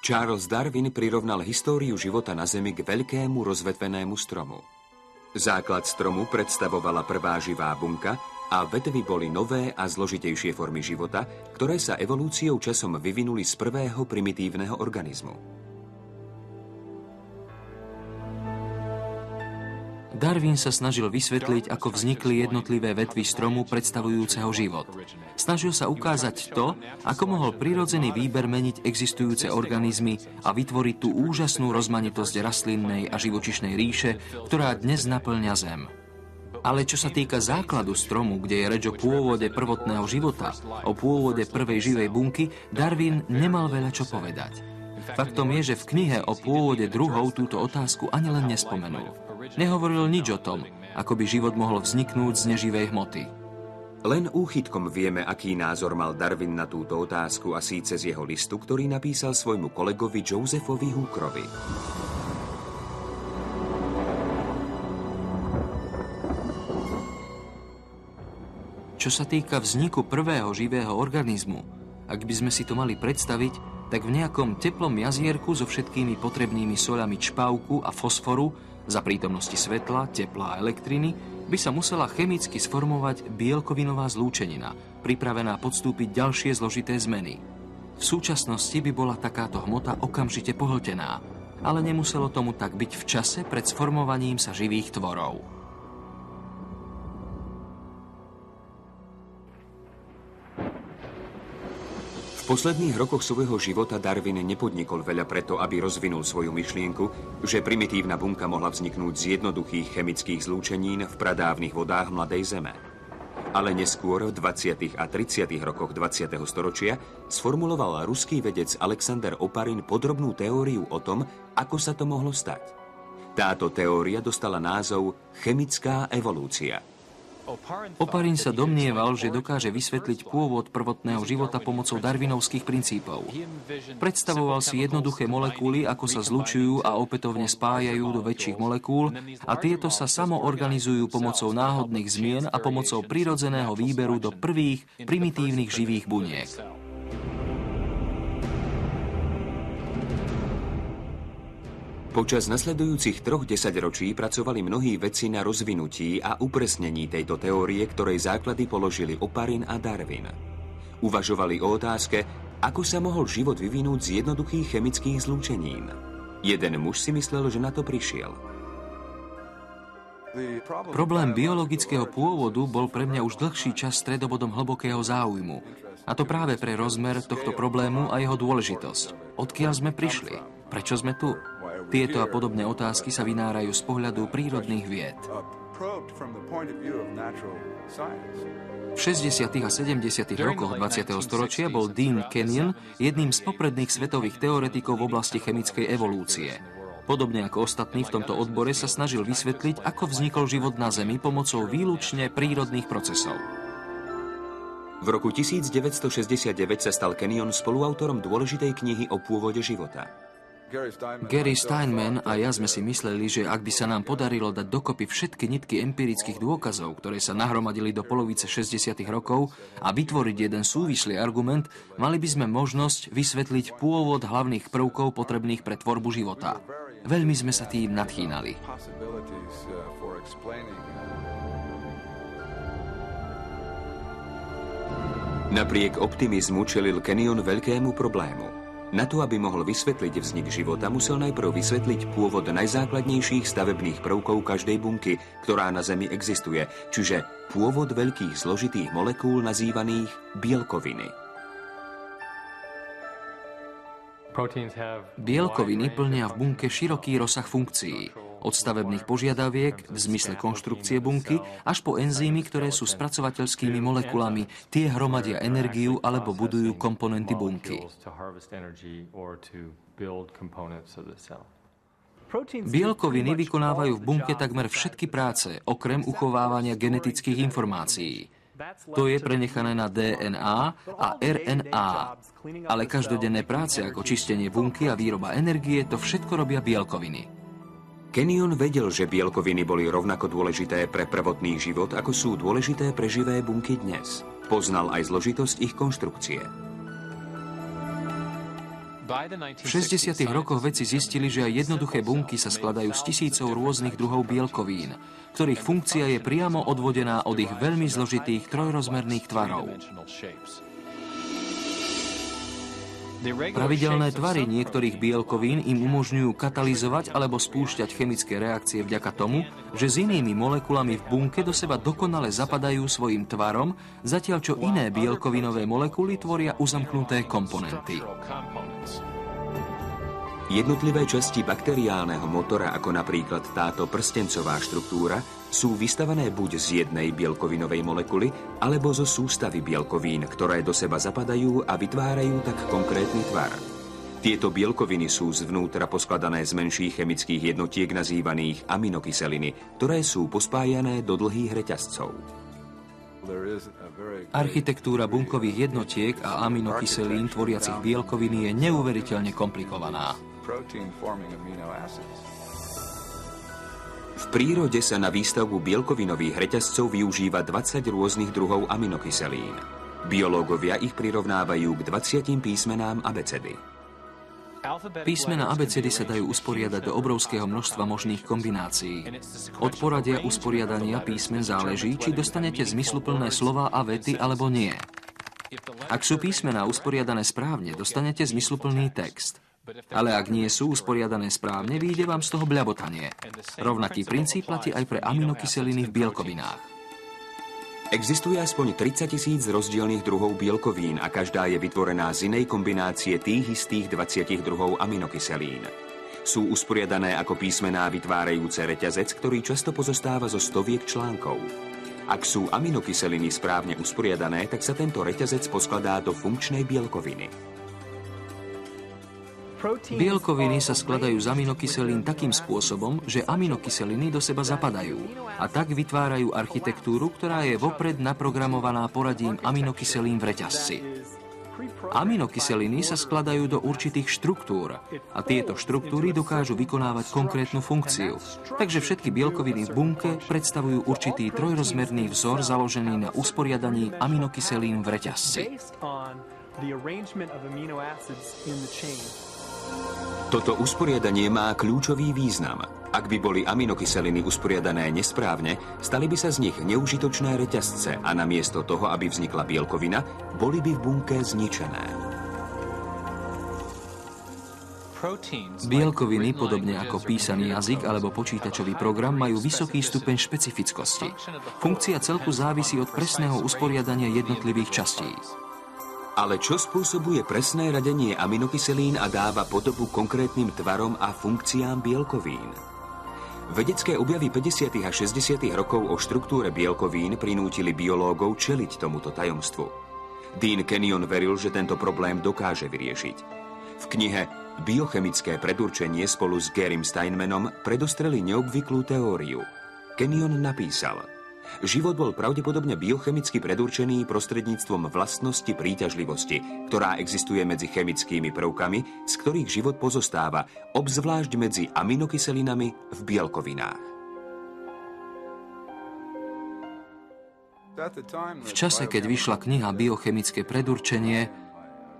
Charles Darwin prirovnal históriu života na Zemi k veľkému rozvetvenému stromu. Základ stromu predstavovala prvá živá bunka a vetvy boli nové a zložitejšie formy života, ktoré sa evolúciou časom vyvinuli z prvého primitívneho organizmu. Darwin sa snažil vysvetliť, ako vznikli jednotlivé vetvy stromu predstavujúceho život. Snažil sa ukázať to, ako mohol prirodzený výber meniť existujúce organizmy a vytvoriť tú úžasnú rozmanitosť rastlinnej a živočíšnej ríše, ktorá dnes naplňa Zem. Ale čo sa týka základu stromu, kde je reč o pôvode prvotného života, o pôvode prvej živej bunky, Darwin nemal veľa čo povedať. Faktom je, že v knihe o pôvode druhov túto otázku ani len nespomenul. Nehovoril nič o tom, ako by život mohol vzniknúť z neživej hmoty. Len úchytkom vieme, aký názor mal Darwin na túto otázku, a síce z jeho listu, ktorý napísal svojmu kolegovi Josephovi Hookerovi. Čo sa týka vzniku prvého živého organizmu, ak by sme si to mali predstaviť, tak v nejakom teplom jazierku so všetkými potrebnými soľami čpavku a fosforu za prítomnosti svetla, tepla a elektriny by sa musela chemicky sformovať bielkovinová zlúčenina, pripravená podstúpiť ďalšie zložité zmeny. V súčasnosti by bola takáto hmota okamžite pohltená, ale nemuselo tomu tak byť v čase pred sformovaním sa živých tvorov. V posledných rokoch svojho života Darwin nepodnikol veľa preto, aby rozvinul svoju myšlienku, že primitívna bunka mohla vzniknúť z jednoduchých chemických zlúčenín v pradávnych vodách Mladej Zeme. Ale neskôr v 20. a 30. rokoch 20. storočia sformuloval ruský vedec Alexander Oparin podrobnú teóriu o tom, ako sa to mohlo stať. Táto teória dostala názov chemická evolúcia. Oparin sa domnieval, že dokáže vysvetliť pôvod prvotného života pomocou darwinovských princípov. Predstavoval si jednoduché molekuly, ako sa zlučujú a opätovne spájajú do väčších molekúl a tieto sa samoorganizujú pomocou náhodných zmien a pomocou prirodzeného výberu do prvých primitívnych živých buniek. Počas nasledujúcich 3 desaťročí pracovali mnohí vedci na rozvinutí a upresnení tejto teórie, ktorej základy položili Oparin a Darwin. Uvažovali o otázke, ako sa mohol život vyvinúť z jednoduchých chemických zlúčenín. Jeden muž si myslel, že na to prišiel. Problém biologického pôvodu bol pre mňa už dlhší čas stredobodom hlbokého záujmu. A to práve pre rozmer tohto problému a jeho dôležitosť. Odkiaľ sme prišli? Prečo sme tu? Tieto a podobné otázky sa vynárajú z pohľadu prírodných vied. V 60. a 70. rokoch 20. storočia bol Dean Kenyon jedným z popredných svetových teoretikov v oblasti chemickej evolúcie. Podobne ako ostatní v tomto odbore sa snažil vysvetliť, ako vznikol život na Zemi pomocou výlučne prírodných procesov. V roku 1969 sa stal Kenyon spoluautorom dôležitej knihy o pôvode života. Gary Steinman a ja sme si mysleli, že ak by sa nám podarilo dať dokopy všetky nitky empirických dôkazov, ktoré sa nahromadili do polovice 60. rokov a vytvoriť jeden súvislý argument, mali by sme možnosť vysvetliť pôvod hlavných prvkov potrebných pre tvorbu života. Veľmi sme sa tým nadchýnali. Napriek optimizmu čelil Kenyon veľkému problému. Na to, aby mohol vysvetliť vznik života, musel najprv vysvetliť pôvod najzákladnejších stavebných prvkov každej bunky, ktorá na Zemi existuje, čiže pôvod veľkých zložitých molekúl nazývaných bielkoviny. Bielkoviny plnia v bunke široký rozsah funkcií. Od stavebných požiadaviek v zmysle konštrukcie bunky až po enzymy, ktoré sú spracovateľskými molekulami, tie hromadia energiu alebo budujú komponenty bunky. Bielkoviny vykonávajú v bunke takmer všetky práce, okrem uchovávania genetických informácií. To je prenechané na DNA a RNA. Ale každodenné práce ako čistenie bunky a výroba energie, to všetko robia bielkoviny. Kenyon vedel, že bielkoviny boli rovnako dôležité pre prvotný život, ako sú dôležité pre živé bunky dnes. Poznal aj zložitosť ich konštrukcie. V 60. rokoch vedci zistili, že aj jednoduché bunky sa skladajú z tisícov rôznych druhov bielkovín, ktorých funkcia je priamo odvodená od ich veľmi zložitých trojrozmerných tvarov. Pravidelné tvary niektorých bielkovín im umožňujú katalyzovať alebo spúšťať chemické reakcie vďaka tomu, že s inými molekulami v bunke do seba dokonale zapadajú svojim tvarom, zatiaľ čo iné bielkovinové molekuly tvoria uzamknuté komponenty. Jednotlivé časti bakteriálneho motora, ako napríklad táto prstencová štruktúra, sú vystavané buď z jednej bielkovinovej molekuly, alebo zo sústavy bielkovín, ktoré do seba zapadajú a vytvárajú tak konkrétny tvar. Tieto bielkoviny sú zvnútra poskladané z menších chemických jednotiek nazývaných aminokyseliny, ktoré sú pospájané do dlhých reťazcov. Architektúra bunkových jednotiek a aminokyselín tvoriacich bielkoviny je neuveriteľne komplikovaná. V prírode sa na výstavbu bielkovinových reťazcov využíva 20 rôznych druhov aminokyselín. Biológovia ich prirovnávajú k 20 písmenám abecedy. Písmena abecedy sa dajú usporiadať do obrovského množstva možných kombinácií. Od poradia usporiadania písmen záleží, či dostanete zmysluplné slová a vety alebo nie. Ak sú písmená usporiadané správne, dostanete zmysluplný text. Ale ak nie sú usporiadané správne, vyjde vám z toho bľabotanie. Rovnaký princíp platí aj pre aminokyseliny v bielkovinách. Existuje aspoň 30 000 rozdielnych druhov bielkovín a každá je vytvorená z inej kombinácie tých istých 20 druhov aminokyselín. Sú usporiadané ako písmená vytvárajúce reťazec, ktorý často pozostáva zo stoviek článkov. Ak sú aminokyseliny správne usporiadané, tak sa tento reťazec poskladá do funkčnej bielkoviny. Bielkoviny sa skladajú z aminokyselín takým spôsobom, že aminokyseliny do seba zapadajú a tak vytvárajú architektúru, ktorá je vopred naprogramovaná poradím aminokyselín v reťazci. Aminokyseliny sa skladajú do určitých štruktúr a tieto štruktúry dokážu vykonávať konkrétnu funkciu. Takže všetky bielkoviny v bunke predstavujú určitý trojrozmerný vzor založený na usporiadaní aminokyselín v reťazci. Toto usporiadanie má kľúčový význam. Ak by boli aminokyseliny usporiadané nesprávne, stali by sa z nich neužitočné reťazce a namiesto toho, aby vznikla bielkovina, boli by v bunke zničené. Bielkoviny, podobne ako písaný jazyk alebo počítačový program, majú vysoký stupeň špecifickosti. Funkcia celku závisí od presného usporiadania jednotlivých častí. Ale čo spôsobuje presné radenie aminokyselín a dáva podobu konkrétnym tvarom a funkciám bielkovín? Vedecké objavy 50. a 60. rokov o štruktúre bielkovín prinútili biológov čeliť tomuto tajomstvu. Dean Kenyon veril, že tento problém dokáže vyriešiť. V knihe Biochemické predurčenie spolu s Garym Steinmanom predostreli neobvyklú teóriu. Kenyon napísal: Život bol pravdepodobne biochemicky predurčený prostredníctvom vlastnosti príťažlivosti, ktorá existuje medzi chemickými prvkami, z ktorých život pozostáva, obzvlášť medzi aminokyselinami v bielkovinách. V čase, keď vyšla kniha Biochemické predurčenie,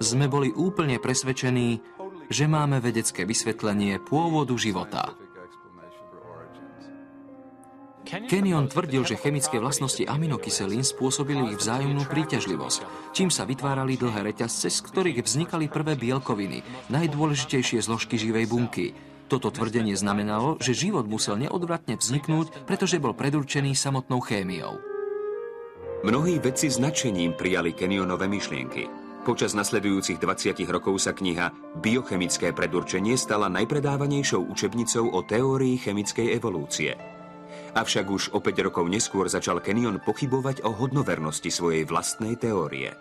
sme boli úplne presvedčení, že máme vedecké vysvetlenie pôvodu života. Kenyon tvrdil, že chemické vlastnosti aminokyselín spôsobili ich vzájomnú príťažlivosť, čím sa vytvárali dlhé reťazce, z ktorých vznikali prvé bielkoviny, najdôležitejšie zložky živej bunky. Toto tvrdenie znamenalo, že život musel neodvratne vzniknúť, pretože bol predurčený samotnou chémiou. Mnohí vedci s nadšením prijali Kenyonove myšlienky. Počas nasledujúcich 20 rokov sa kniha Biochemické predurčenie stala najpredávanejšou učebnicou o teórii chemickej evolúcie. Avšak už o 5 rokov neskôr začal Kenyon pochybovať o hodnovernosti svojej vlastnej teórie.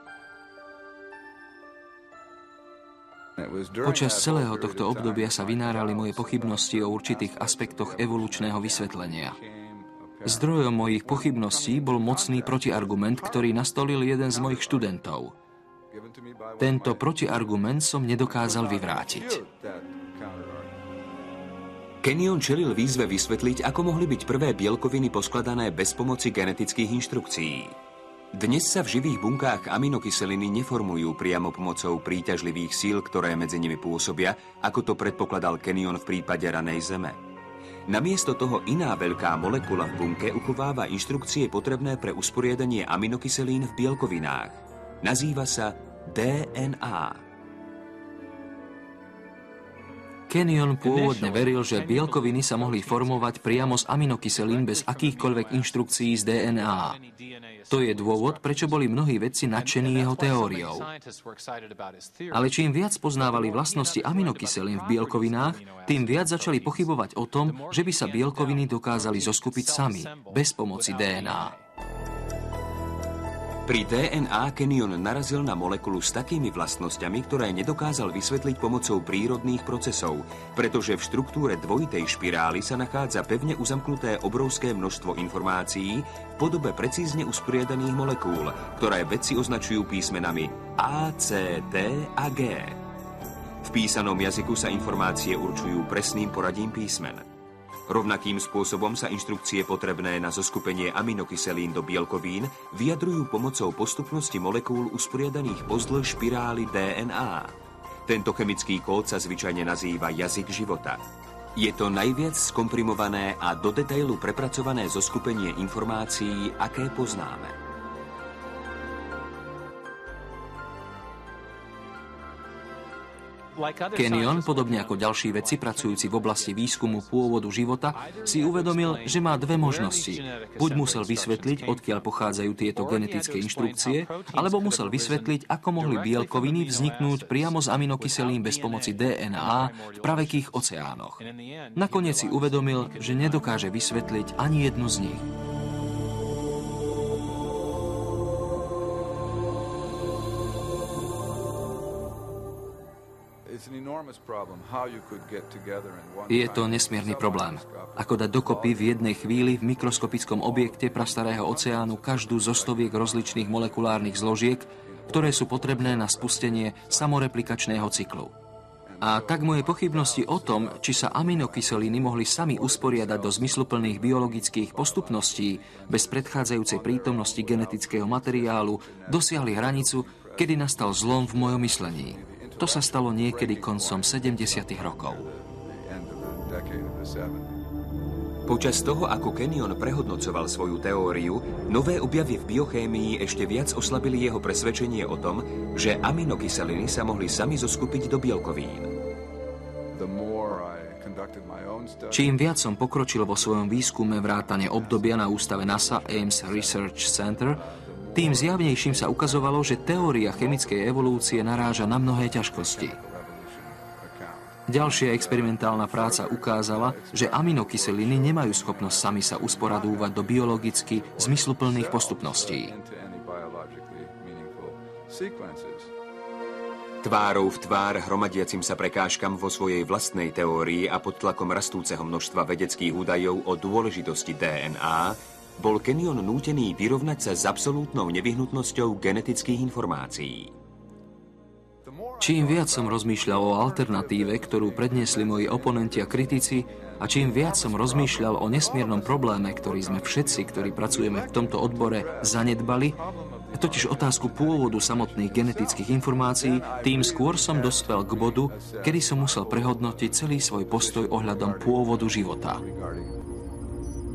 Počas celého tohto obdobia sa vynárali moje pochybnosti o určitých aspektoch evolučného vysvetlenia. Zdrojom mojich pochybností bol mocný protiargument, ktorý nastolil jeden z mojich študentov. Tento protiargument som nedokázal vyvrátiť. Kenyon čelil výzve vysvetliť, ako mohli byť prvé bielkoviny poskladané bez pomoci genetických inštrukcií. Dnes sa v živých bunkách aminokyseliny neformujú priamo pomocou príťažlivých síl, ktoré medzi nimi pôsobia, ako to predpokladal Kenyon v prípade ranej Zeme. Namiesto toho iná veľká molekula v bunke uchováva inštrukcie potrebné pre usporiadanie aminokyselín v bielkovinách. Nazýva sa DNA. Kenyon pôvodne veril, že bielkoviny sa mohli formovať priamo z aminokyselín bez akýchkoľvek inštrukcií z DNA. To je dôvod, prečo boli mnohí vedci nadšení jeho teóriou. Ale čím viac poznávali vlastnosti aminokyselín v bielkovinách, tým viac začali pochybovať o tom, že by sa bielkoviny dokázali zoskupiť sami, bez pomoci DNA. Pri DNA Kenyon narazil na molekulu s takými vlastnosťami, ktoré nedokázal vysvetliť pomocou prírodných procesov, pretože v štruktúre dvojitej špirály sa nachádza pevne uzamknuté obrovské množstvo informácií v podobe precízne usporiadaných molekúl, ktoré vedci označujú písmenami A, C, T a G. V písanom jazyku sa informácie určujú presným poradím písmen. Rovnakým spôsobom sa inštrukcie potrebné na zoskupenie aminokyselín do bielkovín vyjadrujú pomocou postupnosti molekúl usporiadaných pozdĺž špirály DNA. Tento chemický kód sa zvyčajne nazýva jazyk života. Je to najviac skomprimované a do detailu prepracované zoskupenie informácií, aké poznáme. Kenyon, podobne ako ďalší vedci pracujúci v oblasti výskumu pôvodu života, si uvedomil, že má dve možnosti. Buď musel vysvetliť, odkiaľ pochádzajú tieto genetické inštrukcie, alebo musel vysvetliť, ako mohli bielkoviny vzniknúť priamo z aminokyselín bez pomoci DNA v pravekých oceánoch. Nakoniec si uvedomil, že nedokáže vysvetliť ani jednu z nich. Je to nesmierny problém. Ako dať dokopy v jednej chvíli v mikroskopickom objekte prastarého oceánu každú zo stoviek rozličných molekulárnych zložiek, ktoré sú potrebné na spustenie samoreplikačného cyklu. A tak moje pochybnosti o tom, či sa aminokyseliny mohli sami usporiadať do zmysluplných biologických postupností bez predchádzajúcej prítomnosti genetického materiálu, dosiahli hranicu, kedy nastal zlom v mojom myslení. To sa stalo niekedy koncom 70. rokov. Počas toho, ako Kenyon prehodnocoval svoju teóriu, nové objavy v biochémii ešte viac oslabili jeho presvedčenie o tom, že aminokyseliny sa mohli sami zoskupiť do bielkovín. Čím viac som pokročil vo svojom výskume vrátane obdobia na ústave NASA Ames Research Center, tým zjavnejším sa ukazovalo, že teória chemickej evolúcie naráža na mnohé ťažkosti. Ďalšia experimentálna práca ukázala, že aminokyseliny nemajú schopnosť sami sa usporadúvať do biologicky zmysluplných postupností. Tvárou v tvár hromadiacim sa prekážkam vo svojej vlastnej teórii a pod tlakom rastúceho množstva vedeckých údajov o dôležitosti DNA bol Kenyon nútený vyrovnať sa s absolútnou nevyhnutnosťou genetických informácií. Čím viac som rozmýšľal o alternatíve, ktorú predniesli moji oponenti a kritici, a čím viac som rozmýšľal o nesmiernom probléme, ktorý sme všetci, ktorí pracujeme v tomto odbore, zanedbali, totiž otázku pôvodu samotných genetických informácií, tým skôr som dospel k bodu, kedy som musel prehodnotiť celý svoj postoj ohľadom pôvodu života.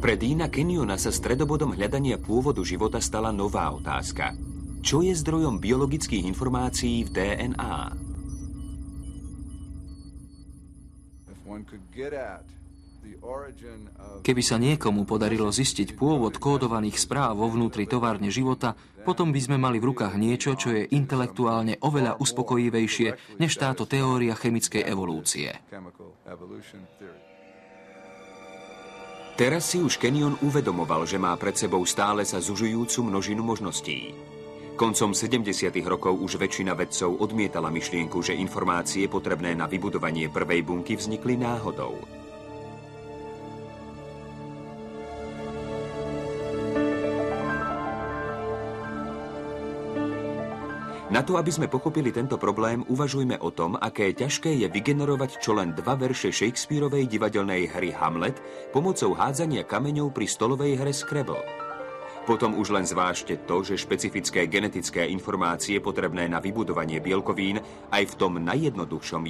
Pre Deana Kenyona sa stredobodom hľadania pôvodu života stala nová otázka. Čo je zdrojom biologických informácií v DNA? Keby sa niekomu podarilo zistiť pôvod kódovaných správ vo vnútri továrne života, potom by sme mali v rukách niečo, čo je intelektuálne oveľa uspokojivejšie než táto teória chemickej evolúcie. Teraz si už Kenyon uvedomoval, že má pred sebou stále sa zužujúcu množinu možností. Koncom 70. rokov už väčšina vedcov odmietala myšlienku, že informácie potrebné na vybudovanie prvej bunky vznikli náhodou. Na to, aby sme pochopili tento problém, uvažujme o tom, aké ťažké je vygenerovať čo len 2 verše Shakespeareovej divadelnej hry Hamlet pomocou hádzania kameňov pri stolovej hre Scrabble. Potom už len zvážte to, že špecifické genetické informácie potrebné na vybudovanie bielkovín aj v tom najjednoduchšom